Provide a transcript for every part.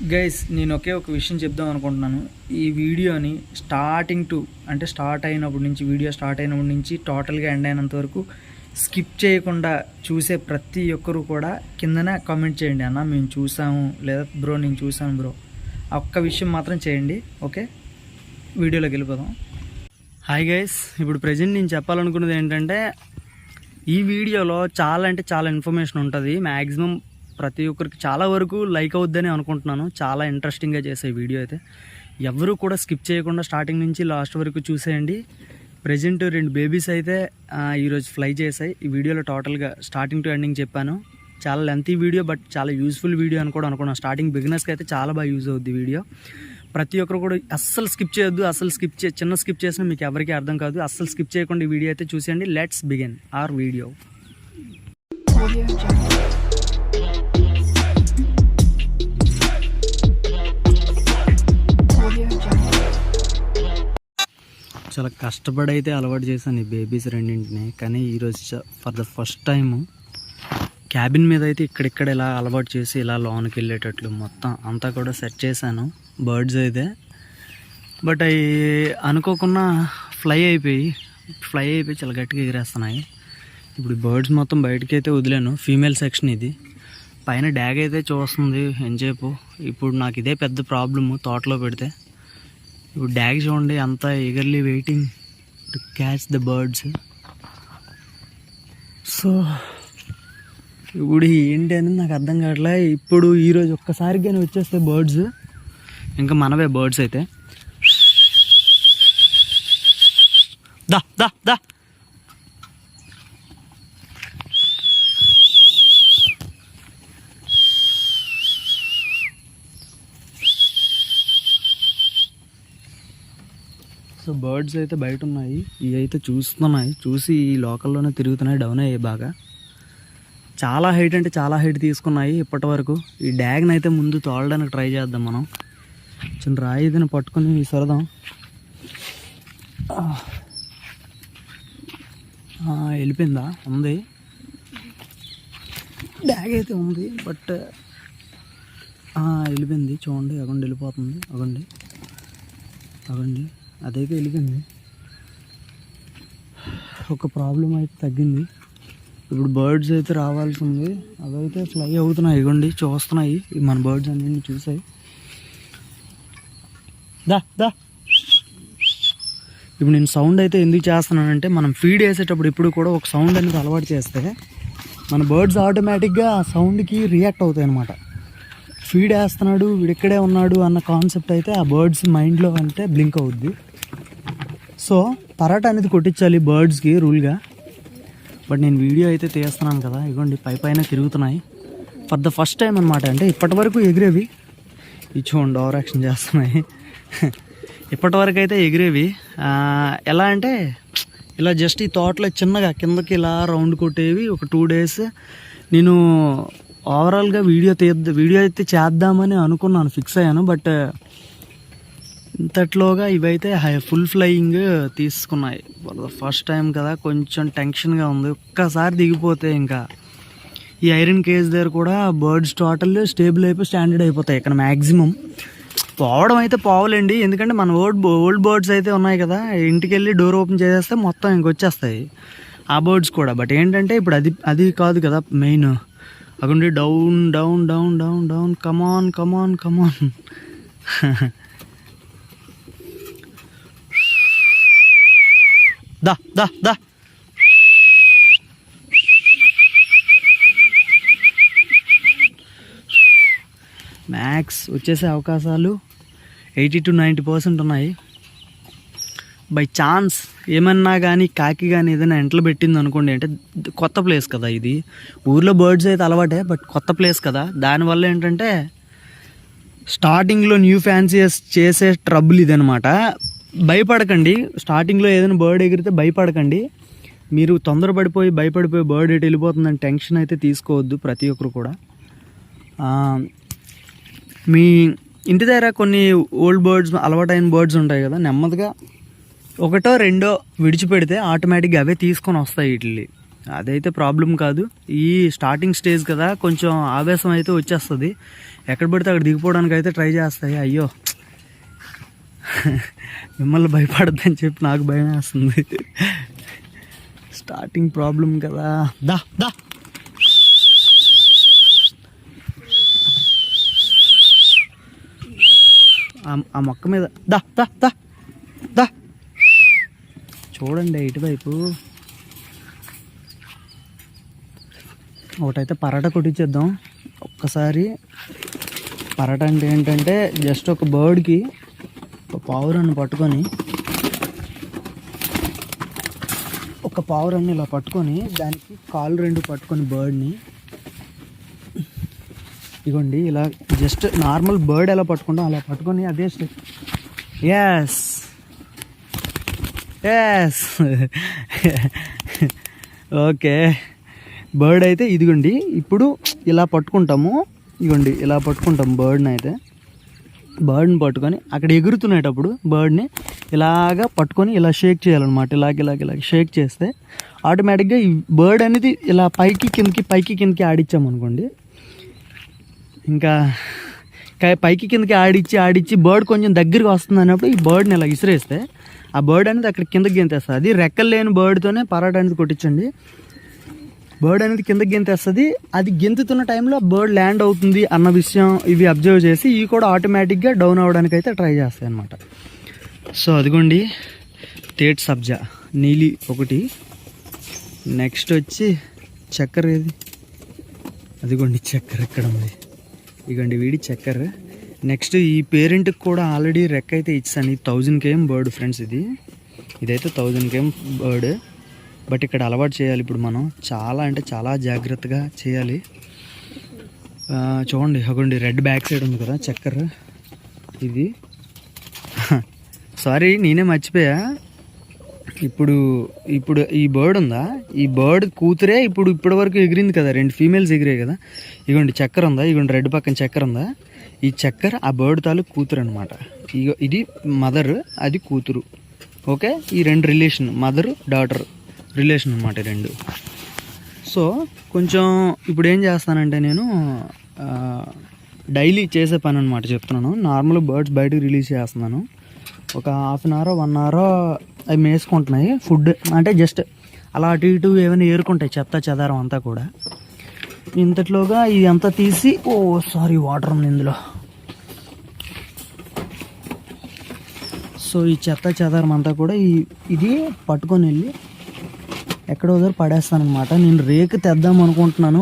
Guys నేను ఒక విషయం చెప్దాం అనుకుంటున్నాను. ఈ వీడియోని స్టార్ట్ అయినప్పటి నుంచి వీడియో స్టార్ట్ అయినప్పటి నుంచి టోటల్గా ఎండ్ అయినంత వరకు స్కిప్ చేయకుండా చూసే ప్రతి ఒక్కరు కూడా కిందనే కామెంట్ చేయండి, అన్న మేము చూసాము, లేదా బ్రో నేను చూసాను బ్రో, ఒక్క విషయం మాత్రం చేయండి. ఓకే, వీడియోలోకి వెళ్ళిపోదాం. హాయ్ గైస్, ఇప్పుడు ప్రజెంట్ నేను చెప్పాలనుకున్నది ఏంటంటే, ఈ వీడియోలో చాలా ఇన్ఫర్మేషన్ ఉంటుంది. మ్యాక్సిమం ప్రతి ఒక్కరికి చాలా వరకు లైక్ అవుద్దని అనుకుంటున్నాను. చాలా ఇంట్రెస్టింగ్గా చేసే వీడియో అయితే ఎవరు కూడా స్కిప్ చేయకుండా స్టార్టింగ్ నుంచి లాస్ట్ వరకు చూసేయండి. ప్రజెంట్ 2 బేబీస్ అయితే ఈరోజు ఫ్లై చేశాయి. ఈ వీడియోలో టోటల్గా స్టార్టింగ్ టు ఎండింగ్ చెప్పాను. చాలా లెంతీ వీడియో, బట్ చాలా యూస్ఫుల్ వీడియో అని కూడా అనుకున్నాను. స్టార్టింగ్ బిగినర్స్కి అయితే చాలా బాగా యూజ్ అవుద్ది వీడియో. ప్రతి ఒక్కరు కూడా అస్సలు స్కిప్ చేయొద్దు. చిన్న స్కిప్ చేసినా మీకు ఎవరికీ అర్థం కాదు. అస్సలు స్కిప్ చేయకుండా ఈ వీడియో అయితే చూసేయండి. Let's begin our video. చాలా కష్టపడి అయితే అలవాటు చేశాను ఈ బేబీస్ రెండింటిని. కానీ ఈరోజు for the first time cabin మీద అయితే ఇక్కడిక్కడ ఇలా అలవాటు చేసి ఇలా లోనికి వెళ్ళేటట్లు మొత్తం అంతా కూడా సెట్ చేశాను. బర్డ్స్ అయితే బట్ అవి అనుకోకుండా ఫ్లై అయిపోయి చాలా గట్టిగా ఎగిరేస్తున్నాయి. ఇప్పుడు బర్డ్స్ మొత్తం బయటకి అయితే వదిలేను. ఫీమేల్ సెక్షన్ ఇది. పైన డ్యాగ్ అయితే చూస్తుంది ఎంతసేపు. ఇప్పుడు నాకు ఇదే పెద్ద ప్రాబ్లము తోటలో పెడితే. ఇప్పుడు డ్యాగ్ చూడండి, అంతా eagerly waiting to catch the birds. So ఇప్పుడు ఏంటి అని నాకు అర్థం కావట్లే. ఇప్పుడు ఈరోజు ఒక్కసారిగానే వచ్చేస్తే బర్డ్స్, ఇంకా మనవే బర్డ్స్ అయితే. దా దా దా సో బర్డ్స్ అయితే బయట ఉన్నాయి. ఇవి అయితే చూస్తున్నాయి, చూసి ఈ లోకల్లోనే తిరుగుతున్నాయి. డౌన్ అయ్యాయి బాగా. చాలా హైట్ అంటే చాలా హైట్ తీసుకున్నాయి ఇప్పటి వరకు. ఈ డ్యాగ్ని అయితే ముందు తోలడానికి ట్రై చేద్దాం మనం. చిన్న రాయి ఇదిని పట్టుకొని విసరదాం. వెళ్ళిపోయిందా? ఉంది, డ్యాగ్ అయితే ఉంది, బట్ వెళ్ళిపోయింది. చూడండి, అగండి వెళ్ళిపోతుంది. అగండి అదైతే వెళ్ళిపోయింది. ఒక ప్రాబ్లం అయితే తగ్గింది. ఇప్పుడు బర్డ్స్ అయితే రావాల్సి ఉంది. అవైతే ఫ్లై అవుతున్నాయి. ఇగోండి చూస్తున్నాయి మన బర్డ్స్ అన్నీ చూసాయి. దా దా ఇప్పుడు నేను సౌండ్ అయితే ఎందుకు చేస్తున్నానంటే, మనం ఫీడ్ వేసేటప్పుడు ఇప్పుడు కూడా ఒక సౌండ్ అనేది అలవాటు చేస్తే మన బర్డ్స్ ఆటోమేటిక్గా ఆ సౌండ్కి రియాక్ట్ అవుతాయి అన్నమాట. ఫీడ్ వేస్తున్నాడు, వీడిక్కడే ఉన్నాడు అన్న కాన్సెప్ట్ అయితే ఆ బర్డ్స్ మైండ్లో అంటే బ్లింక్ అవుద్ది. సో పరాట అనేది కొట్టించాలి బర్డ్స్కి రూల్గా. బట్ నేను వీడియో అయితే తీస్తున్నాను కదా, ఇగోండి పైన తిరుగుతున్నాయి ఫర్ ద ఫస్ట్ టైం అనమాట. అంటే ఇప్పటి వరకు ఎగిరేవి, ఈ చూడండి ఓవర్ యాక్షన్ చేస్తున్నాయి. ఇప్పటి వరకు అయితే ఎగిరేవి ఎలా అంటే ఇలా జస్ట్ ఈ తోటలో చిన్నగా కిందకి ఇలా రౌండ్ కొట్టేవి. ఒక 2 days నేను ఓవరాల్గా వీడియో అయితే చేద్దామని అనుకున్నాను, ఫిక్స్ అయ్యాను. బట్ ఇంతట్లోగా ఇవైతే ఫుల్ ఫ్లయింగ్ తీసుకున్నాయి. ఫస్ట్ టైం కదా, కొంచెం టెన్షన్గా ఉంది. ఒక్కసారి దిగిపోతే ఇంకా ఈ ఐరన్ కేజ్ దగ్గర కూడా బర్డ్స్ టోటల్ స్టేబుల్ అయిపోయి స్టాండర్డ్ అయిపోతాయి. ఇక్కడ మ్యాక్సిమం పోవడం అయితే పోవాలండి, ఎందుకంటే మన ఓల్డ్ బర్డ్స్ అయితే ఉన్నాయి కదా, ఇంటికి వెళ్ళి డోర్ ఓపెన్ చేసేస్తే మొత్తం ఇంకొచ్చేస్తాయి ఆ బర్డ్స్ కూడా. బట్ ఏంటంటే ఇప్పుడు అది కాదు కదా మెయిన్. అక్కడ down down down down down come on come on come on. దా దా దా మ్యాక్స్ వచ్చేసే అవకాశాలు 80 to 90% ఉన్నాయి. బై ఛాన్స్ ఏమన్నా కానీ కాకి కానీ ఏదైనా ఎంటలు పెట్టింది అనుకోండి, అంటే కొత్త ప్లేస్ కదా ఇది. ఊర్లో బర్డ్స్ అయితే అలవాటే, బట్ కొత్త ప్లేస్ కదా. దానివల్ల ఏంటంటే స్టార్టింగ్లో న్యూ ఫ్యాన్సీస్ చేసే ట్రబుల్ ఇదనమాట. భయపడకండి. స్టార్టింగ్లో ఏదైనా బర్డ్ ఎగిరితే భయపడకండి. మీరు భయపడిపోయి బర్డ్ ఎటు వెళ్ళిపోతుందని టెన్షన్ అయితే తీసుకోవద్దు ప్రతి ఒక్కరు కూడా. మీ ఇంటి దగ్గర కొన్ని ఓల్డ్ బర్డ్స్, అలవాటైన బర్డ్స్ ఉంటాయి కదా, నెమ్మదిగా 1 or 2 విడిచిపెడితే ఆటోమేటిక్గా అవే తీసుకొని వస్తాయి వీటిని. అదైతే ప్రాబ్లం కాదు. ఈ స్టార్టింగ్ స్టేజ్ కదా, కొంచెం ఆవేశం అయితే వచ్చేస్తుంది. ఎక్కడ పడితే అక్కడ దిగిపోవడానికి అయితే ట్రై చేస్తాయి. అయ్యో మిమ్మల్ని భయపడద్దని చెప్పి నాకు భయం వేస్తుంది. స్టార్టింగ్ ప్రాబ్లం కదా. దా దా ఆ మొక్క మీద దా దా దా దా. చూడండి ఇటువైపు ఒకటైతే పరాటా కొట్టించేద్దాం ఒక్కసారి. పరాటా అంటే ఏంటంటే జస్ట్ ఒక బర్డ్కి ఒక పావురాన్ని పట్టుకొని, ఒక పావురాన్ని ఇలా పట్టుకొని దానికి కాళ్ళు రెండు పట్టుకొని బర్డ్ని, ఇగోండి ఇలా జస్ట్ నార్మల్ బర్డ్ ఎలా పట్టుకుంటాం అలా పట్టుకొని అదే step. Yes yes okay. Bird అయితే ఇదిగోండి ఇప్పుడు ఇలా పట్టుకుంటాము. ఇగోండి ఇలా పట్టుకుంటాము బర్డ్ని. అయితే బర్డ్ని పట్టుకొని అక్కడ ఎగురుతునేటప్పుడు బర్డ్ని ఇలాగా పట్టుకొని ఇలా షేక్ చేయాలన్నమాట. ఇలాగ షేక్ చేస్తే ఆటోమేటిక్గా ఈ బర్డ్ అనేది ఇలా పైకి కిందకి ఆడించామనుకోండి, ఇంకా పైకి కిందకి ఆడిచ్చి బర్డ్ కొంచెం దగ్గరికి వస్తుంది అన్నప్పుడు ఈ బర్డ్ని ఇలా ఇసిరేస్తే ఆ బర్డ్ అనేది అక్కడ కిందకి గెంతేస్తుంది. అది రెక్కలు లేని బర్డ్తోనే పరాటా అనేది కొట్టించండి. బర్డ్ అనేది కిందకి గెంతేస్తుంది. అది గెంతుతున్న టైంలో బర్డ్ ల్యాండ్ అవుతుంది అన్న విషయం ఇవి అబ్జర్వ్ చేసి ఇవి కూడా ఆటోమేటిక్గా డౌన్ అవ్వడానికి అయితే ట్రై చేస్తాయి అన్నమాట. సో అదిగోండి తేట్ సబ్జా నీలి ఒకటి. నెక్స్ట్ వచ్చి చక్కెర. ఏది అదిగోండి చక్కెర ఎక్కడ ఉంది. ఇగోండి వీడి చక్కెర. నెక్స్ట్ ఈ పేరెంట్కి కూడా ఆల్రెడీ రెక్క అయితే ఇచ్చాను. ఇది 1000 km బర్డ్ ఫ్రెండ్స్. ఇదైతే 1000 km బర్డ్. బట్ ఇక్కడ అలవాటు చేయాలి ఇప్పుడు మనం. చాలా అంటే చాలా జాగ్రత్తగా చేయాలి. చూడండి అగోండి రెడ్ బ్యాక్ సైడ్ ఉంది కదా చక్కెర. ఇది సారీ నేనే మర్చిపోయా. ఇప్పుడు ఈ బర్డ్ ఉందా, ఈ బర్డ్ కూతురే ఇప్పటి వరకు ఎగిరింది కదా, 2 ఫీమేల్స్ ఎగిరాయి కదా. ఇగోండి చక్కెర ఉందా, ఇగోండి రెడ్ పక్కన చక్కెర ఉందా. ఈ చక్కెర ఆ బర్డ్ తాలూకు కూతురు అనమాట. ఇది మదర్, అది కూతురు. ఓకే, ఈ 2 రిలేషన్, మదర్ డాటర్ రిలేషన్ అనమాట 2. సో కొంచెం ఇప్పుడు ఏం చేస్తానంటే నేను డైలీ చేసే పని అనమాట చెప్తున్నాను. నార్మల్ బర్డ్స్ బయటకు రిలీజ్ చేస్తున్నాను. ఒక 1/2 hour 1 hour అవి మేసుకుంటున్నాయి ఫుడ్. అంటే జస్ట్ అలా అటు ఇటు ఏమైనా ఏరుకుంటాయి చెత్త చెదారం అంతా కూడా. ఇంతట్లోగా ఇదంతా తీసి వాటర్ ఉంది ఇందులో. సో ఈ చెత్త చెదారం అంతా కూడా ఇది పట్టుకొని వెళ్ళి ఎక్కడో దగ్గర పడేస్తాను అనమాట. నేను రేకు తెద్దాం అనుకుంటున్నాను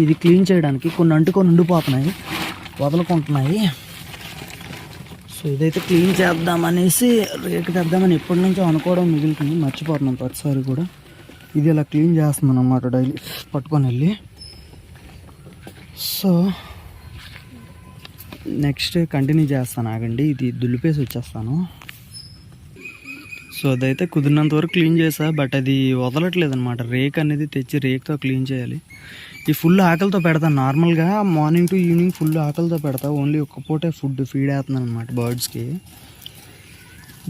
ఇది క్లీన్ చేయడానికి. కొన్ని అంటుకొని ఉండిపోతున్నాయి, వదులుకుంటున్నాయి. సో ఇదైతే క్లీన్ చేద్దామనేసి రేకు తెద్దామని ఎప్పటి నుంచో అనుకోవడం మిగులుతుంది, మర్చిపోతున్నాను ప్రతిసారి కూడా. ఇది ఇలా క్లీన్ చేస్తున్నాను అన్నమాట డైలీ పట్టుకొని వెళ్ళి. సో నెక్స్ట్ కంటిన్యూ చేస్తాను, ఆగండి. ఇది దులిపేసి వచ్చేస్తాను. సో అదైతే కుదిరినంత వరకు క్లీన్ చేసా, బట్ అది వదలట్లేదు అనమాట. రేక్ అనేది తెచ్చి రేక్తో క్లీన్ చేయాలి. ఈ ఫుల్ ఆకలితో పెడతాను. నార్మల్గా మార్నింగ్ టు ఈవినింగ్ ఫుల్ ఆకలితో పెడతా. ఓన్లీ ఒక్క పూటే ఫీడ్ వేస్తున్నాను అనమాట బర్డ్స్కి.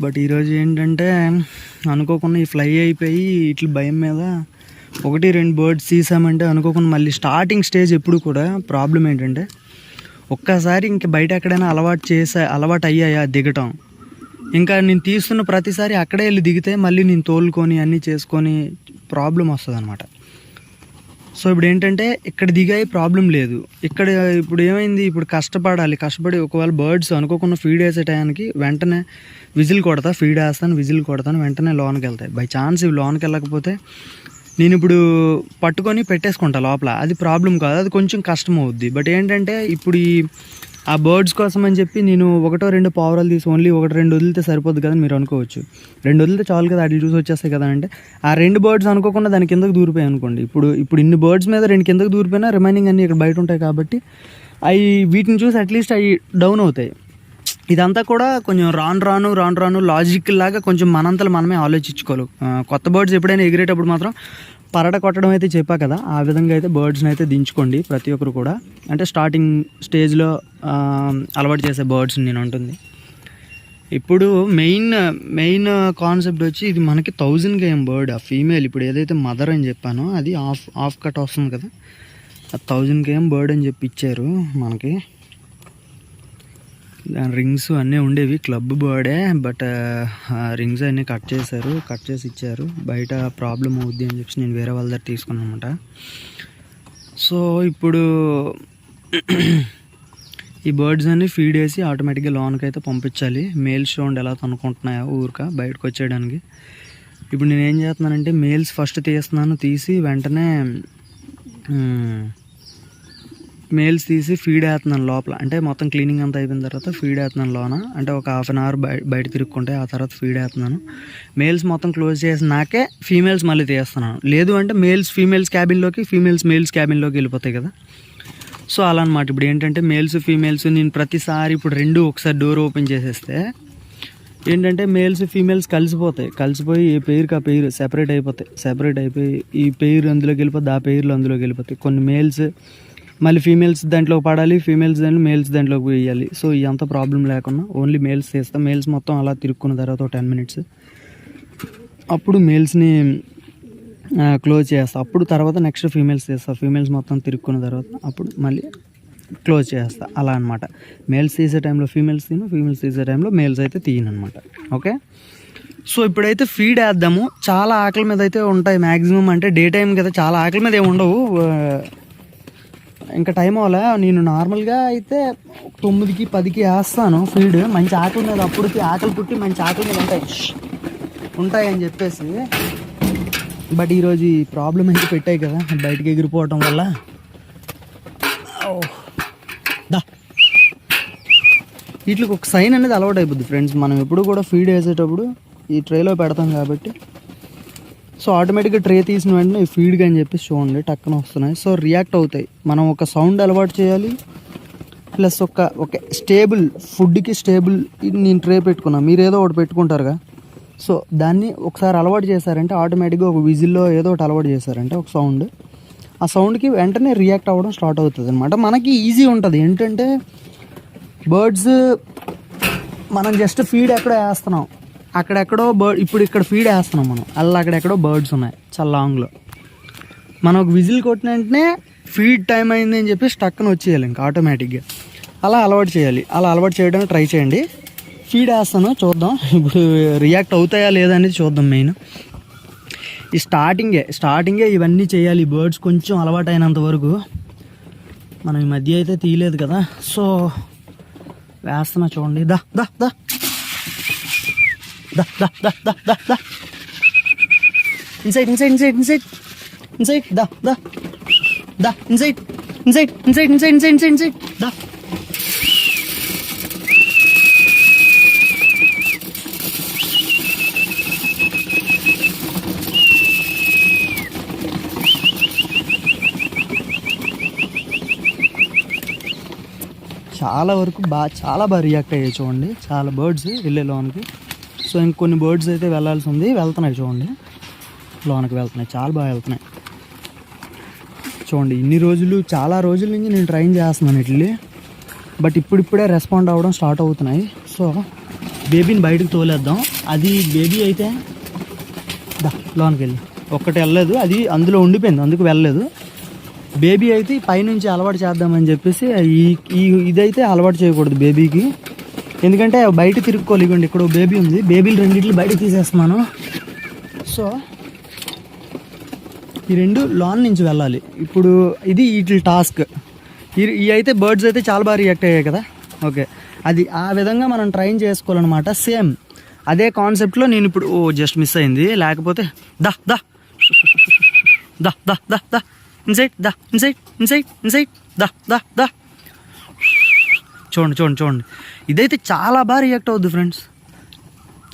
బట్ ఈరోజు ఏంటంటే అనుకోకుండా ఈ ఫ్లై అయిపోయి ఇట్లా భయం మీద 1-2 బర్డ్స్ తీసామంటే అనుకోకుండా మళ్ళీ స్టార్టింగ్ స్టేజ్ ఎప్పుడు కూడా ప్రాబ్లం ఏంటంటే ఒక్కసారి ఇంక బయట ఎక్కడైనా అలవాటు అయ్యాయా దిగటం, ఇంకా నేను తీస్తున్న ప్రతిసారి అక్కడే వెళ్ళి దిగితే మళ్ళీ నేను తోలుకొని అన్నీ చేసుకొని ప్రాబ్లం వస్తుంది అనమాట. సో ఇప్పుడు ఏంటంటే ఇక్కడ దిగాయి ప్రాబ్లం లేదు. ఇక్కడ ఇప్పుడు ఏమైంది, ఇప్పుడు కష్టపడి ఒకవేళ బర్డ్స్ అనుకోకుండా ఫీడ్ వేసే టయానికి వెంటనే విజిల్ కొడతా, ఫీడ్ వేస్తాను, విజిల్ కొడతాను, వెంటనే లోనికి వెళ్తాయి. బై ఛాన్స్ ఇవి లోనికి వెళ్ళకపోతే నేను ఇప్పుడు పట్టుకొని పెట్టేసుకుంటా లోపల. అది ప్రాబ్లం కాదు, అది కొంచెం కష్టం అవుద్ది. బట్ ఏంటంటే ఇప్పుడు ఆ బర్డ్స్ కోసం అని చెప్పి నేను 1-2 పావురాలు తీసి ఓన్లీ 1-2 వదిలితే సరిపోద్ది కదా మీరు అనుకోవచ్చు. 2 వదిలితే చాలు కదా, అట్లా చూసి వచ్చేస్తాయి కదా అంటే ఆ 2 బర్డ్స్ అనుకోకుండా దాని కిందకు దూరిపోయాయి అనుకోండి. ఇప్పుడు ఇన్ని బర్డ్స్ మీద 2 కిందకు దూరిపోయినా రిమైనింగ్ అన్నీ ఇక్కడ బయట ఉంటాయి కాబట్టి వీటిని చూసి అట్లీస్ట్ అవి డౌన్ అవుతాయి. ఇదంతా కూడా కొంచెం రాను లాజికల్ లాగా కొంచెం మనంతలో మనమే ఆలోచించుకోవాలి. కొత్త బర్డ్స్ ఎప్పుడైనా ఎగిరేటప్పుడు మాత్రం పరట కొట్టడం అయితే చెప్పా కదా, ఆ విధంగా అయితే బర్డ్స్ని అయితే దించుకోండి ప్రతి ఒక్కరు కూడా. అంటే స్టార్టింగ్ స్టేజ్లో అలవాటు చేసే బర్డ్స్ని నేను ఉంటుంది. ఇప్పుడు మెయిన్ కాన్సెప్ట్ వచ్చి ఇది మనకి 1000 కేఎం బర్డ్. ఆ ఫీమేల్ ఇప్పుడు ఏదైతే మదర్ అని చెప్పానో అది ఆఫ్ కట్ వస్తుంది కదా, ఆ 1000 కేఎం బర్డ్ అని చెప్పి ఇచ్చారు మనకి. దాని రింగ్స్ అన్నీ ఉండేవి, క్లబ్ బర్డే, బట్ రింగ్స్ అన్నీ కట్ చేసి ఇచ్చారు. బయట ప్రాబ్లం అవుద్ది అని చెప్పి నేను వేరే వాళ్ళ దగ్గర తీసుకున్నాను అనమాట. సో ఇప్పుడు ఈ బర్డ్స్ అన్ని ఫీడ్ వేసి ఆటోమేటిక్గా లోన్కి అయితే పంపించాలి. మేల్స్ చూడండి ఎలా తనుకుంటున్నాయో ఊరిక బయటకు వచ్చేయడానికి. ఇప్పుడు నేను ఏం చేస్తున్నానంటే మేల్స్ ఫస్ట్ తీసి వెంటనే మేల్స్ తీసి ఫీడ్ వేస్తున్నాను లోపల. అంటే మొత్తం క్లీనింగ్ అంతా అయిపోయిన తర్వాత ఫీడ్ వేస్తున్నాను లోన. అంటే ఒక 1/2 అవర్ బయట తిరుక్కుంటే ఆ తర్వాత ఫీడ్ వేస్తున్నాను. మేల్స్ మొత్తం క్లోజ్ చేసినాకే ఫీమేల్స్ మళ్ళీ తీస్తున్నాను. లేదు అంటే ఫీమేల్స్ క్యాబిన్లోకి, మేల్స్ క్యాబిన్లోకి వెళ్ళిపోతాయి కదా. సో అలా అనమాట. ఇప్పుడు ఏంటంటే మేల్స్ ఫీమేల్స్ నేను ప్రతిసారి ఇప్పుడు 2 ఒకసారి డోర్ ఓపెన్ చేసేస్తే ఏంటంటే మేల్స్ ఫీమేల్స్ కలిసిపోయి ఏ పెయిర్కి ఆ పెయిర్ సెపరేట్ అయిపోయి ఈ పెయిర్ అందులోకి వెళ్ళిపోద్ది, ఆ పెయిర్లు అందులోకి వెళ్ళిపోతాయి. కొన్ని మేల్స్ మళ్ళీ ఫీమేల్స్ దాంట్లోకి పడాలి, మేల్స్ దాంట్లోకి వేయాలి. సో ఇదంతా ప్రాబ్లం లేకుండా ఓన్లీ మేల్స్ చేస్తాం. మేల్స్ మొత్తం అలా తిరుక్కున్న తర్వాత 10 minutes అప్పుడు మేల్స్ని క్లోజ్ చేస్తా. అప్పుడు తర్వాత నెక్స్ట్ ఫీమేల్స్ చేస్తా. ఫీమేల్స్ మొత్తం తిరుక్కున్న తర్వాత అప్పుడు మళ్ళీ క్లోజ్ చేస్తా. అలా అనమాట. మేల్స్ తీసే టైంలో ఫీమేల్స్ తీసే టైంలో మేల్స్ అయితే తీయను అనమాట. ఓకే, సో ఇప్పుడైతే ఫీడ్ వేద్దాము. చాలా ఆకలి మీద అయితే ఉంటాయి మ్యాక్సిమం. అంటే డే టైం కదా, చాలా ఆకలి మీద ఏమి ఉండవు. ఇంకా టైం అవ్వలే. నేను నార్మల్గా అయితే 9కి 10కి వేస్తాను ఫీడ్. మంచి ఆకలి మీద అప్పటికి ఆకలి పుట్టి మంచి ఆకలి మీద ఉంటాయి అని చెప్పేసి. బట్ ఈరోజు ఈ ప్రాబ్లం అయితే పెట్టాయి కదా బయటకి ఎగిరిపోవటం వల్ల. వీటికి ఒక సైన్ అనేది అలవాటు అయిపోద్ది ఫ్రెండ్స్. మనం ఎప్పుడు కూడా ఫీడ్ వేసేటప్పుడు ఈ ట్రేలో పెడతాం కాబట్టి సో ఆటోమేటిక్గా ట్రే తీసిన వెంటనే ఫీడ్గా అని చెప్పేసి చూడండి టక్కన వస్తున్నాయి. సో రియాక్ట్ అవుతాయి. మనం ఒక సౌండ్ అలవాటు చేయాలి, ప్లస్ ఒక స్టేబుల్ ఫుడ్కి నేను ట్రే పెట్టుకున్నాను, మీరు ఏదో ఒకటి పెట్టుకుంటారుగా. సో దాన్ని ఒకసారి అలవాటు చేశారంటే ఆటోమేటిక్గా ఒక విజిల్లో ఏదో ఒకటి అలవాటు చేశారంటే ఒక సౌండ్, ఆ సౌండ్కి వెంటనే రియాక్ట్ అవ్వడం స్టార్ట్ అవుతుంది అనమాట. మనకి ఈజీ ఉంటుంది. ఏంటంటే బర్డ్స్ మనం జస్ట్ ఫీడ్ ఎక్కడో వేస్తున్నాం, అక్కడెక్కడో ఇప్పుడు ఇక్కడ ఫీడ్ వేస్తున్నాం మనం, అలా అక్కడెక్కడో బర్డ్స్ ఉన్నాయి చాలా లాంగ్లో. మనం ఒక విజిల్ కొట్టిన వెంటనే ఫీడ్ టైం అయింది అని చెప్పి స్టక్ని వచ్చేయాలి ఇంకా ఆటోమేటిక్గా. అలా అలవాటు చేయాలి. అలా అలవాటు చేయడానికి ట్రై చేయండి. ఫీడ్ వేస్తాను, చూద్దాం ఇప్పుడు రియాక్ట్ అవుతాయా లేదా అనేది చూద్దాం. మెయిన్ ఈ స్టార్టింగే ఇవన్నీ చేయాలి. బర్డ్స్ కొంచెం అలవాటు అయినంత వరకు. మనం ఈ మధ్య అయితే తీయలేదు కదా, సో వేస్తున్నా చూడండి. దా దా దా దా దా దా దా దా దా ఇన్సైడ్ దా దా దా ఇన్సైడ్ దా. చాలా బాగా రియాక్ట్ అయ్యాయి చూడండి. చాలా బర్డ్స్ వెళ్ళే లోనికి. సో ఇంకొన్ని బర్డ్స్ అయితే వెళ్ళాల్సి ఉంది, వెళ్తున్నాయి చూడండి, లోనికి వెళ్తున్నాయి, చాలా బాగా వెళ్తున్నాయి చూడండి. చాలా రోజుల నుంచి నేను ట్రైన్ చేస్తున్నాను ఇట్లీ, బట్ ఇప్పుడిప్పుడే రెస్పాండ్ అవ్వడం స్టార్ట్ అవుతున్నాయి. సో బేబీని బయటకు తోలేద్దాం. అది బేబీ అయితే లోనికి వెళ్ళి ఒక్కటి వెళ్ళలేదు, అది అందులో ఉండిపోయింది, అందుకు వెళ్ళలేదు. బేబీ అయితే పైనుంచి అలవాటు చేద్దామని చెప్పేసి ఇదైతే అలవాటు చేయకూడదు బేబీకి. ఎందుకంటే బయట తిరుక్కోవాలి. ఇవ్వండి ఇక్కడ బేబీ ఉంది, బేబీలు రెండిట్లు బయటకు తీసేస్తున్నాను. సో ఈ 2 లాన్ నుంచి వెళ్ళాలి. ఇప్పుడు ఇది వీటి టాస్క్. ఇవి అయితే బర్డ్స్ అయితే చాలా బాగా రియాక్ట్ అయ్యాయి కదా. ఓకే, అది ఆ విధంగా మనం ట్రైన్ చేసుకోవాలన్నమాట. సేమ్ అదే కాన్సెప్ట్లో నేను ఇప్పుడు జస్ట్ మిస్ అయింది, లేకపోతే దా దా దా దా దా దా ఇన్సైడ్ దా. చూడండి ఇదైతే చాలా బాగా రియాక్ట్ అవుద్ది ఫ్రెండ్స్.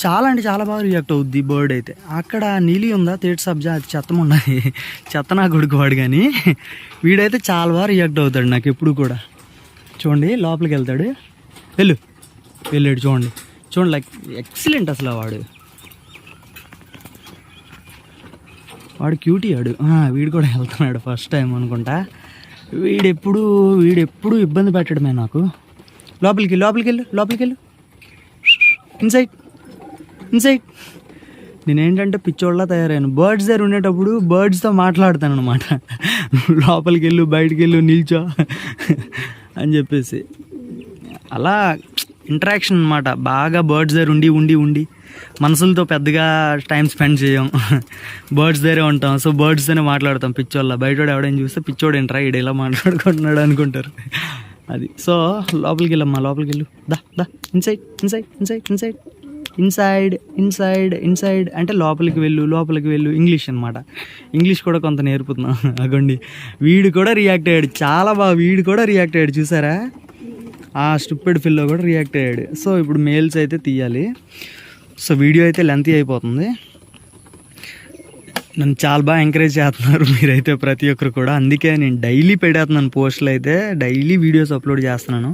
చాలా అంటే చాలా బాగా రియాక్ట్ అవుద్ది బర్డ్ అయితే. అక్కడ నీలి ఉందా తేటి సబ్జా, అది చెత్తముండదు, చెత్త నా కొడుకు వాడు. కానీ వీడైతే చాలా బాగా రియాక్ట్ అవుతాడు నాకు ఎప్పుడు కూడా. చూడండి లోపలికి వెళ్తాడు, వెళ్ళాడు చూడండి లైక్ ఎక్సలెంట్ అసలు. వాడు క్యూటీ వాడు. వీడు కూడా వెళ్తున్నాడు ఫస్ట్ టైం అనుకుంటా. వీడెప్పుడు ఇబ్బంది పెట్టడమే నాకు. లోపలికి వెళ్ళు ఇన్సైడ్ ఇన్సైడ్. నేనేంటంటే పిచ్చోళ్ళ తయారైన బర్డ్స్ దగ్గర ఉండేటప్పుడు బర్డ్స్తో మాట్లాడతాను అనమాట. లోపలికి వెళ్ళు, బయటికి వెళ్ళు, నిల్చో అని చెప్పేసి అలా ఇంటరాక్షన్ అనమాట. బాగా బర్డ్స్ దగ్గర ఉండి ఉండి ఉండి మనుషులతో పెద్దగా టైం స్పెండ్ చేయం, బర్డ్స్ దగ్గరే ఉంటాం. సో బర్డ్స్తోనే మాట్లాడతాం పిచ్చోళ్ళ. బయటోడు ఎవడైనా చూస్తే పిచ్చోడు ఏంట్రా ఈడు ఇలా మాట్లాడుకుంటున్నాడు అనుకుంటారు. అది. సో లోపలికి వెళ్ళమ్మా, లోపలికి వెళ్ళు, దా దా, inside inside inside inside inside inside inside అంటే లోపలికి వెళ్ళు, లోపలికి వెళ్ళు. ఇంగ్లీష్ అనమాట. ఇంగ్లీష్ కూడా కొంత నేర్పుతున్నాం. అగోండి వీడు కూడా రియాక్ట్ అయ్యాడు, చాలా బాగా వీడు కూడా రియాక్ట్ అయ్యాడు, చూసారా? ఆ స్టూపిడ్ ఫిల్లో కూడా రియాక్ట్ అయ్యాడు. సో ఇప్పుడు మెయిల్స్ అయితే తీయాలి. సో వీడియో అయితే లెంతీ అయిపోతుంది. నన్ను చాలా బాగా ఎంకరేజ్ చేస్తున్నారు మీరైతే ప్రతి ఒక్కరు కూడా. అందుకే నేను డైలీ పెట్టేస్తున్నాను పోస్టులు, అయితే డైలీ వీడియోస్ అప్లోడ్ చేస్తున్నాను.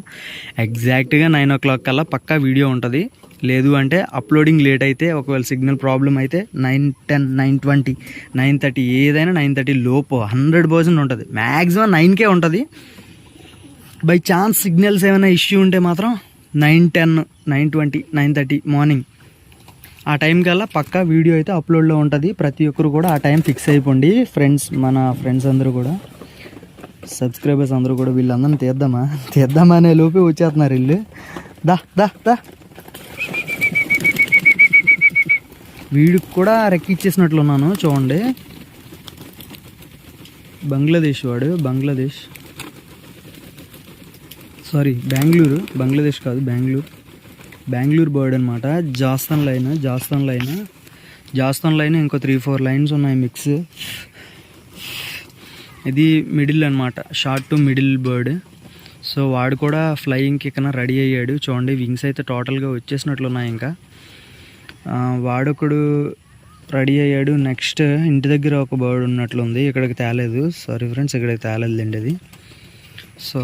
ఎగ్జాక్ట్గా 9 o'clock కల్లా పక్కా వీడియో ఉంటుంది. లేదు అంటే అప్లోడింగ్ లేట్ అయితే, ఒకవేళ సిగ్నల్ ప్రాబ్లం అయితే 9:10, 9:20, 9:30 ఏదైనా 9:30 లోపు 100% ఉంటుంది. మ్యాక్సిమం 9కే ఉంటుంది. బై ఛాన్స్ సిగ్నల్స్ ఏమైనా ఇష్యూ ఉంటే మాత్రం 9:10, 9:20, 9:30 మార్నింగ్ ఆ టైం కల్లా పక్కా వీడియో అయితే అప్లోడ్లో ఉంటుంది. ప్రతి ఒక్కరు కూడా ఆ టైం ఫిక్స్ అయిపోండి. మన ఫ్రెండ్స్ అందరూ కూడా, సబ్స్క్రైబర్స్ అందరూ కూడా వీళ్ళందరినీ తీద్దామా అనే లోపే వచ్చేస్తున్నారు వీళ్ళు. దా దా దా. వీడికి కూడా రెక్కిచ్చేసినట్లున్నాను చూడండి. బంగ్లాదేశ్ వాడు, సారీ బెంగళూరు, బంగ్లాదేశ్ కాదు బెంగళూరు బర్డ్ అనమాట. జాస్తన్ లైన్ ఇంకో 3-4 లైన్స్ ఉన్నాయి మిక్స్. ఇది మిడిల్ అనమాట, short to middle bird. So వాడు కూడా ఫ్లయింగ్కి ఇక్కడ రెడీ అయ్యాడు చూడండి. వింగ్స్ అయితే టోటల్గా వచ్చేసినట్లున్నాయి. ఇంకా వాడొకడు రెడీ అయ్యాడు. నెక్స్ట్ ఇంటి దగ్గర ఒక బర్డ్ ఉన్నట్లుంది, ఇక్కడికి తేలేదు. సారీ ఫ్రెండ్స్, ఇక్కడికి తేలేదులేండి అది. సో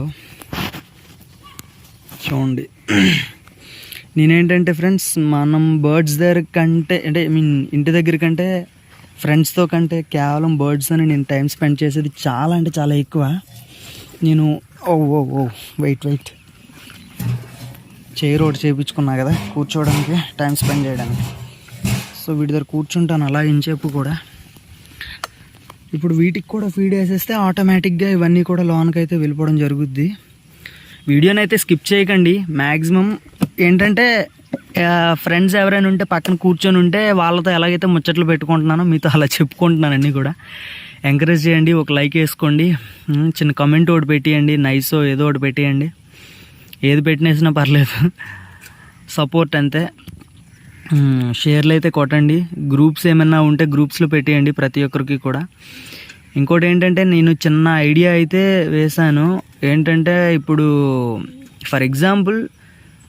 చూడండి, నేనేంటంటే ఫ్రెండ్స్, మనం బర్డ్స్ దగ్గర కంటే అంటే ఇంటి దగ్గర కంటే ఫ్రెండ్స్తో కంటే కేవలం బర్డ్స్ అని నేను టైం స్పెండ్ చేసేది చాలా అంటే చాలా ఎక్కువ. నేను వెయిట్ చైర్ ఒకటి చేయించుకున్నా కదా కూర్చోవడానికి, టైం స్పెండ్ చేయడానికి. సో వీటి దగ్గర కూర్చుంటాను అలా ఇంచేపు కూడా. ఇప్పుడు వీటికి కూడా ఫీడ్ వేసేస్తే ఆటోమేటిక్గా ఇవన్నీ కూడా లోన్కి అయితే వెళ్ళిపోవడం జరుగుద్ది. వీడియోని అయితే స్కిప్ చేయకండి. మ్యాక్సిమం ఏంటంటే ఫ్రెండ్స్ ఎవరైనా ఉంటే పక్కన కూర్చొని ఉంటే వాళ్ళతో ఎలాగైతే ముచ్చట్లు పెట్టుకుంటున్నానో మీతో అలా చెప్పుకుంటున్నాను అన్నీ కూడా. ఎంకరేజ్ చేయండి, ఒక లైక్ వేసుకోండి, చిన్న కమెంట్ ఒకటి పెట్టేయండి, నైసో ఏదో ఒకటి పెట్టేయండి. ఏది పెట్టినేసినా పర్లేదు, సపోర్ట్ అంతే. షేర్లు అయితే కొట్టండి. గ్రూప్స్ ఏమైనా ఉంటే గ్రూప్స్లో పెట్టేయండి ప్రతి ఒక్కరికి కూడా. ఇంకోటి ఏంటంటే నేను చిన్న ఐడియా అయితే వేశాను. ఏంటంటే ఇప్పుడు ఫర్ ఎగ్జాంపుల్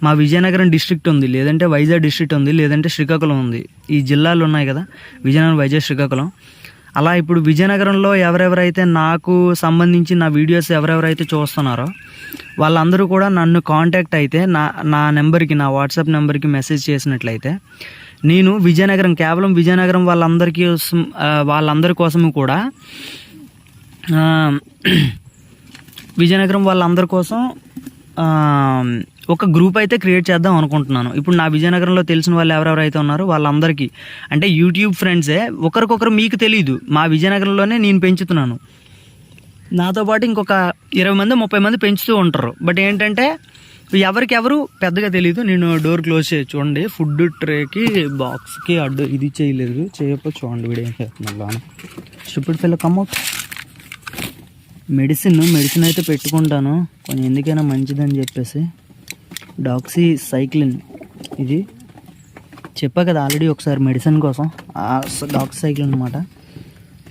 మా విజయనగరం డిస్ట్రిక్ట్ ఉంది, లేదంటే వైజాగ్ డిస్ట్రిక్ట్ ఉంది, లేదంటే శ్రీకాకుళం ఉంది. ఈ జిల్లాలు ఉన్నాయి కదా, విజయనగరం, వైజాగ్, శ్రీకాకుళం. అలా ఇప్పుడు విజయనగరంలో ఎవరెవరైతే నాకు సంబంధించి నా వీడియోస్ ఎవరెవరైతే చూస్తున్నారో వాళ్ళందరూ కూడా నన్ను కాంటాక్ట్ అయితే నా నెంబర్కి, నా వాట్సాప్ నెంబర్కి మెసేజ్ చేసినట్లయితే నేను విజయనగరం, కేవలం విజయనగరం వాళ్ళందరి కోసము కూడా విజయనగరం వాళ్ళందరి కోసం ఒక గ్రూప్ అయితే క్రియేట్ చేద్దాం అనుకుంటున్నాను. ఇప్పుడు నా విజయనగరంలో తెలిసిన వాళ్ళు ఎవరెవరైతే ఉన్నారో వాళ్ళందరికీ, అంటే యూట్యూబ్ ఫ్రెండ్సే, ఒకరికొకరు మీకు తెలీదు, మా విజయనగరంలోనే నేను పెంచుతున్నాను. నాతో పాటు ఇంకొక 20 మంది 30 మంది పెంచుతూ ఉంటారు. బట్ ఏంటంటే ఎవరికెవరు పెద్దగా తెలియదు. నేను డోర్ క్లోజ్ చేసి చూడండి, ఫుడ్ ట్రేకి బాక్స్కి అడ్డు ఇది చేయలేదు, చేయకపోతే చూడండి వీడియో ఏం చేస్తున్నాను. Stupid fellow come out. మెడిసిన్ అయితే పెట్టుకుంటాను కొంచెం, ఎందుకైనా మంచిదని చెప్పేసి. డాక్సీ సైక్లిన్, ఇది చెప్పా కదా ఆల్రెడీ ఒకసారి మెడిసిన్ కోసం. డాక్సీ సైక్లిన్ అనమాట.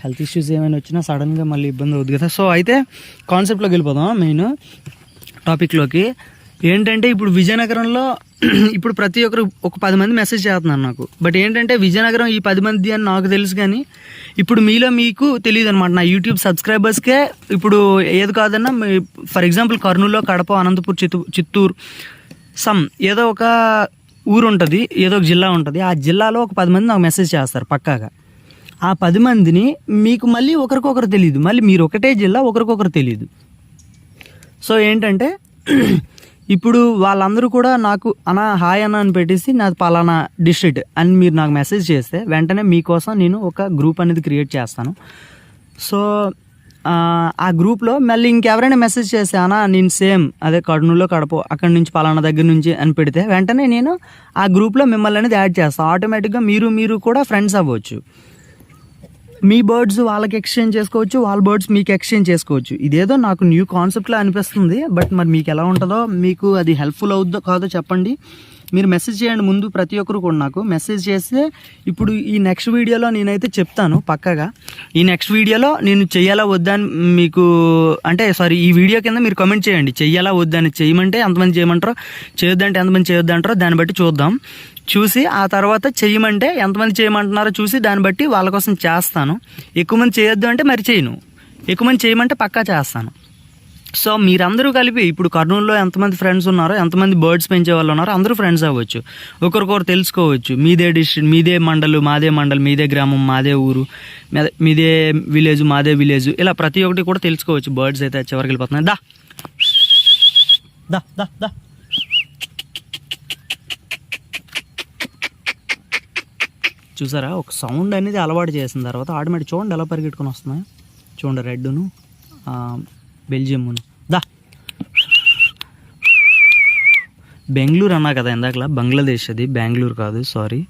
హెల్త్ ఇష్యూస్ ఏమైనా వచ్చినా సడన్గా మళ్ళీ ఇబ్బంది అవుతుంది కదా. సో అయితే కాన్సెప్ట్లోకి వెళ్ళిపోదాం. మెయిన్ టాపిక్లోకి ఏంటంటే, ఇప్పుడు విజయనగరంలో ఇప్పుడు ప్రతి ఒక్కరు ఒక 10 మంది మెసేజ్ చేస్తున్నారు నాకు. బట్ ఏంటంటే విజయనగరం ఈ 10 మంది అని నాకు తెలుసు, కానీ ఇప్పుడు మీలో మీకు తెలియదు అనమాట. నా యూట్యూబ్ సబ్స్క్రైబర్స్కే ఇప్పుడు ఏది కాదన్నా, ఫర్ ఎగ్జాంపుల్ కర్నూలులో, కడప, అనంతపూర్, చిత్తూరు ఏదో ఒక ఊరు ఉంటుంది, ఏదో ఒక జిల్లా ఉంటుంది. ఆ జిల్లాలో ఒక 10 మంది నాకు మెసేజ్ చేస్తారు పక్కాగా. ఆ 10 మందిని మీకు మళ్ళీ ఒకరికొకరు తెలియదు, మళ్ళీ మీరు ఒకటే జిల్లా, ఒకరికొకరు తెలియదు. సో ఏంటంటే ఇప్పుడు వాళ్ళందరూ కూడా నాకు అన్న హాయ్ అన్న అని పెట్టేసి నాది పలానా డిస్ట్రిక్ట్ అని మీరు నాకు మెసేజ్ చేస్తే వెంటనే మీకోసం నేను ఒక గ్రూప్ అనేది క్రియేట్ చేస్తాను. సో ఆ గ్రూప్లో మళ్ళీ ఇంకెవరైనా మెసేజ్ చేస్తే అన్న నేను సేమ్ అదే కర్నూలులో కడప అక్కడి నుంచి పలానా దగ్గర నుంచి అని పెడితే వెంటనే నేను ఆ గ్రూప్లో మిమ్మల్ని అనేది యాడ్ చేస్తాను. ఆటోమేటిక్గా మీరు కూడా ఫ్రెండ్స్ అవ్వచ్చు. మీ బర్డ్స్ వాళ్ళకి ఎక్స్చేంజ్ చేసుకోవచ్చు, వాళ్ళ బర్డ్స్ మీకు ఎక్స్చేంజ్ చేసుకోవచ్చు. ఇదేదో నాకు న్యూ కాన్సెప్ట్లా అనిపిస్తుంది. బట్ మరి మీకు ఎలా ఉంటుందో, మీకు అది హెల్ప్ఫుల్ అవుద్దో కాదో చెప్పండి. మీరు మెసేజ్ చేయండి ముందు, ప్రతి ఒక్కరు కూడా నాకు మెసేజ్ చేస్తే ఇప్పుడు ఈ నెక్స్ట్ వీడియోలో నేనైతే చెప్తాను పక్కగా. ఈ నెక్స్ట్ వీడియోలో నేను చెయ్యాలా వద్దా అని మీకు ఈ వీడియో కింద మీరు కామెంట్ చేయండి. చెయ్యాలా వద్దా అని. చేయమంటే ఎంతమంది చేయమంటారో, చేయొద్దంటే ఎంతమంది చేయొద్దంటారో దాన్ని బట్టి చూద్దాం. చూసి ఆ తర్వాత చేయమంటే ఎంతమంది చేయమంటున్నారో చూసి దాన్ని బట్టి వాళ్ళ కోసం చేస్తాను. ఎక్కువ మంది చేయొద్దు అంటే మరి చేయను, ఎక్కువ మంది చేయమంటే పక్కా చేస్తాను. సో మీరందరూ కలిపి ఇప్పుడు కర్నూలులో ఎంతమంది ఫ్రెండ్స్ ఉన్నారో, ఎంతమంది బర్డ్స్ పెంచే వాళ్ళు ఉన్నారో అందరూ ఫ్రెండ్స్ అవ్వచ్చు. ఒకరికొకరు తెలుసుకోవచ్చు. మీదే డిస్ట్రిక్ట్, మీదే మండలు, మాదే మండలం, మీదే గ్రామం, మాదే ఊరు, మీదే విలేజ్, మాదే విలేజ్, ఇలా ప్రతి ఒక్కటి కూడా తెలుసుకోవచ్చు. బర్డ్స్ అయితే చివరికి వెళ్ళిపోతున్నాయి. దా దా దా దా చూసారా, ఒక సౌండ్ అనేది అలవాటు చేసిన తర్వాత ఆటోమేటిక్ చూడండి ఎలా పరిగెట్టుకుని వస్తున్నాయి. చూడండి రెడ్ను, బెల్జియమ్ను. దా బెంగళూరు అన్నా కదా ఇందాకలా, బంగ్లాదేశ్ అది, బెంగళూరు కాదు, సారీ,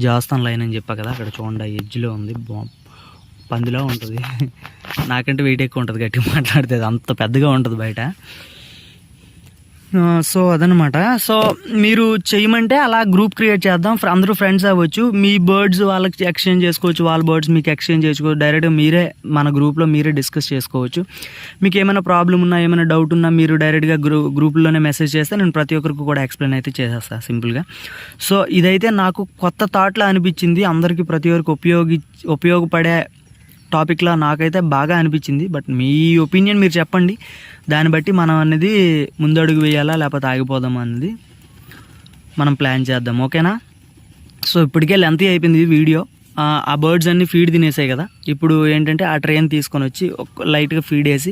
జాస్తాన్ లైన్ అని చెప్పా కదా. అక్కడ చూడండి ఆ ఎడ్జ్లో ఉంది, పందిలో ఉంటుంది. నాకంటే వెయిట్ ఎక్కువ ఉంటుంది, గట్టిగా మాట్లాడితే అంత పెద్దగా ఉంటుంది బయట. సో అదనమాట. సో మీరు చేయమంటే అలా గ్రూప్ క్రియేట్ చేద్దాం, అందరూ ఫ్రెండ్స్ అవ్వచ్చు. మీ బర్డ్స్ వాళ్ళకి ఎక్స్చేంజ్ చేసుకోవచ్చు, వాళ్ళ బర్డ్స్ మీకు ఎక్స్చేంజ్ చేసుకోవచ్చు. డైరెక్ట్గా మీరే మన గ్రూప్లో మీరే డిస్కస్ చేసుకోవచ్చు. మీకు ఏమైనా ప్రాబ్లం ఉన్నా, ఏమైనా డౌట్ ఉన్నా మీరు డైరెక్ట్గా గ్రూప్లోనే మెసేజ్ చేస్తే నేను ప్రతి ఒక్కరికి కూడా ఎక్స్ప్లెయిన్ అయితే చేసేస్తాను సింపుల్గా. సో ఇదైతే నాకు కొత్త థాట్లా అనిపించింది, అందరికీ ప్రతి ఒక్కరికి ఉపయోగపడే టాపిక్లా నాకైతే బాగా అనిపించింది. బట్ మీ ఒపీనియన్ మీరు చెప్పండి, దాన్ని బట్టి మనం అనేది ముందడుగు వేయాలా లేకపోతే ఆగిపోదామా అనేది మనం ప్లాన్ చేద్దాం. ఓకేనా? సో ఇప్పటికే లెంతీ అయిపోయింది వీడియో. ఆ బర్డ్స్ అన్నీ ఫీడ్ తినేసాయి కదా. ఇప్పుడు ఏంటంటే ఆ ట్రైన్ తీసుకొని వచ్చి లైట్గా ఫీడ్ వేసి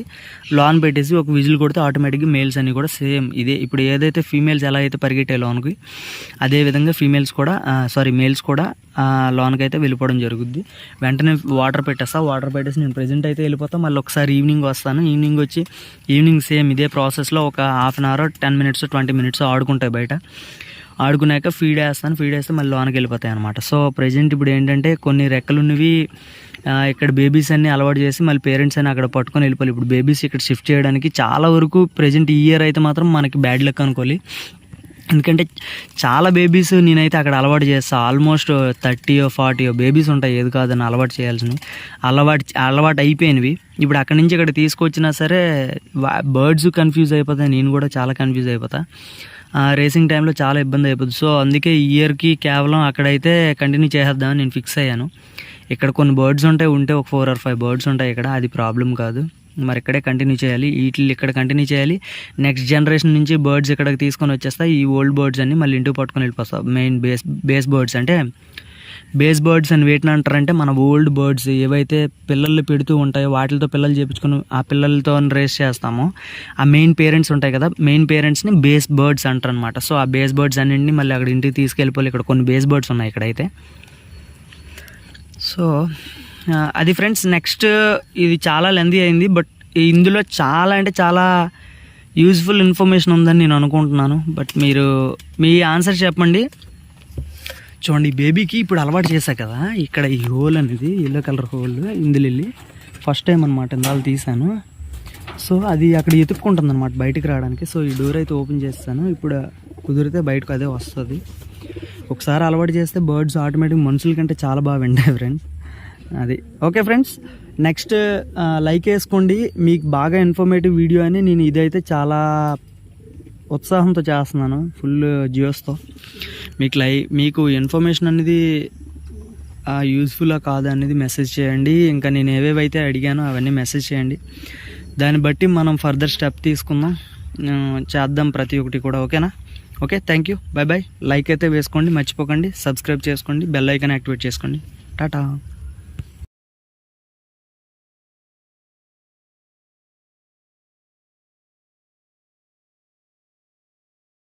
లాన్ పెట్టేసి ఒక విజిల్ కొడితే ఆటోమేటిక్గా మేల్స్ అన్నీ కూడా సేమ్ ఇదే, ఇప్పుడు ఏదైతే ఫీమేల్స్ ఎలా అయితే పరిగెట్టే లోన్కి అదేవిధంగా మేల్స్ కూడా లోన్కి అయితే వెళ్ళిపోవడం జరుగుద్ది. వెంటనే వాటర్ పెట్టేసి నేను ప్రెజెంట్ అయితే వెళ్ళిపోతాను. మళ్ళీ ఒకసారి ఈవినింగ్ వస్తాను. ఈవినింగ్ సేమ్ ఇదే ప్రాసెస్లో ఒక half an hour, 10 minutes 20 minutes ఆడుకుంటాయి బయట. ఆడుకున్నాక ఫీడ్ వేస్తే మళ్ళీ లోనకి వెళ్ళిపోతాయి అనమాట. సో ప్రజెంట్ ఇప్పుడు ఏంటంటే కొన్ని రెక్కలున్నవి ఇక్కడ బేబీస్ అన్ని అలవాటు చేసి మళ్ళీ పేరెంట్స్ అని అక్కడ పట్టుకొని వెళ్ళిపోవాలి. ఇప్పుడు బేబీస్ ఇక్కడ షిఫ్ట్ చేయడానికి చాలా వరకు ప్రజెంట్ ఈ ఇయర్ అయితే మాత్రం మనకి బ్యాడ్ లక్ అనుకోవాలి. ఎందుకంటే చాలా బేబీస్ నేనైతే అక్కడ అలవాటు చేస్తాను. ఆల్మోస్ట్ 30 or 40 బేబీస్ ఉంటాయి, ఏది కాదని అలవాటు చేయాల్సినవి, అలవాటు అయిపోయినవి. ఇప్పుడు అక్కడి నుంచి ఇక్కడ తీసుకొచ్చినా సరే బర్డ్స్ కన్ఫ్యూజ్ అయిపోతాయి, నేను కూడా చాలా కన్ఫ్యూజ్ అయిపోతా. రేసింగ్ టైంలో చాలా ఇబ్బంది అయిపోతుంది. సో అందుకే ఈ ఇయర్కి కేవలం అక్కడైతే కంటిన్యూ చేసేద్దామని నేను ఫిక్స్ అయ్యాను. ఇక్కడ కొన్ని బర్డ్స్ ఉంటే ఒక 4 or 5 బర్డ్స్ ఉంటాయి ఇక్కడ, అది ప్రాబ్లం కాదు. మరి ఇక్కడే కంటిన్యూ చేయాలి, ఇక్కడ కంటిన్యూ చేయాలి. నెక్స్ట్ జనరేషన్ నుంచి బర్డ్స్ ఇక్కడికి తీసుకొని వచ్చేస్తాయి. ఈ ఓల్డ్ బర్డ్స్ అన్ని మళ్ళీ ఇంటికి పట్టుకొని వెళ్ళిపోతాం. మెయిన్ బేస్ బర్డ్స్ అంటే బేస్ బర్డ్స్ అని వేటిని అంటారంటే మన ఓల్డ్ బర్డ్స్ ఏవైతే పిల్లలు పెడుతూ ఉంటాయో వాటితో పిల్లలు చేపించుకుని ఆ పిల్లలతో రేస్ చేస్తామో ఆ మెయిన్ పేరెంట్స్ ఉంటాయి కదా, మెయిన్ పేరెంట్స్ని బేస్ బర్డ్స్ అంటారు అనమాట. సో ఆ బేస్ బర్డ్స్ అన్నింటినీ మళ్ళీ అక్కడ ఇంటికి తీసుకెళ్ళిపోవాలి. ఇక్కడ కొన్ని బేస్ బర్డ్స్ ఉన్నాయి ఇక్కడైతే. సో అది ఫ్రెండ్స్. నెక్స్ట్ ఇది చాలా లెంతీ అయింది, బట్ ఇందులో చాలా యూజ్ఫుల్ ఇన్ఫర్మేషన్ ఉందని నేను అనుకుంటున్నాను. బట్ మీరు మీ ఆన్సర్ చెప్పండి. చూడండి, బేబీకి ఇప్పుడు అలవాటు చేశా కదా, ఇక్కడ ఈ హోల్ అనేది ఎల్లో కలర్ హోల్, ఇందులో వెళ్ళి ఫస్ట్ టైం అనమాట ఇందాలు తీసాను. సో అది అక్కడ ఎత్తుక్కుంటుంది అనమాట బయటికి రావడానికి. సో ఈ డోర్ అయితే ఓపెన్ చేస్తాను. ఇప్పుడు కుదిరితే బయటకు అదే వస్తుంది. ఒకసారి అలవాటు చేస్తే బర్డ్స్ ఆటోమేటిక్ మనుషుల కంటే చాలా బాగా వింటాయి ఫ్రెండ్స్. అది ఓకే ఫ్రెండ్స్. నెక్స్ట్ లైక్ వేసుకోండి. మీకు బాగా ఇన్ఫర్మేటివ్ వీడియో అని నేను ఇదైతే చాలా ఉత్సాహంతో చేస్తున్నాను, ఫుల్ జియోస్తో. మీకు ఇన్ఫర్మేషన్ అనేది యూజ్ఫుల్లా కాదా అనేది మెసేజ్ చేయండి. ఇంకా నేను ఏవేవైతే అడిగానో అవన్నీ మెసేజ్ చేయండి. దాన్ని బట్టి మనం ఫర్దర్ స్టెప్ తీసుకుందాం, చేద్దాం ప్రతి ఒక్కటి కూడా. ఓకేనా? Okay, thank you, by. Like అయితే వేసుకోండి, మర్చిపోకండి. సబ్స్క్రైబ్ చేసుకోండి, బెల్ ఐకాన్ యాక్టివేట్ చేసుకోండి. టాటా.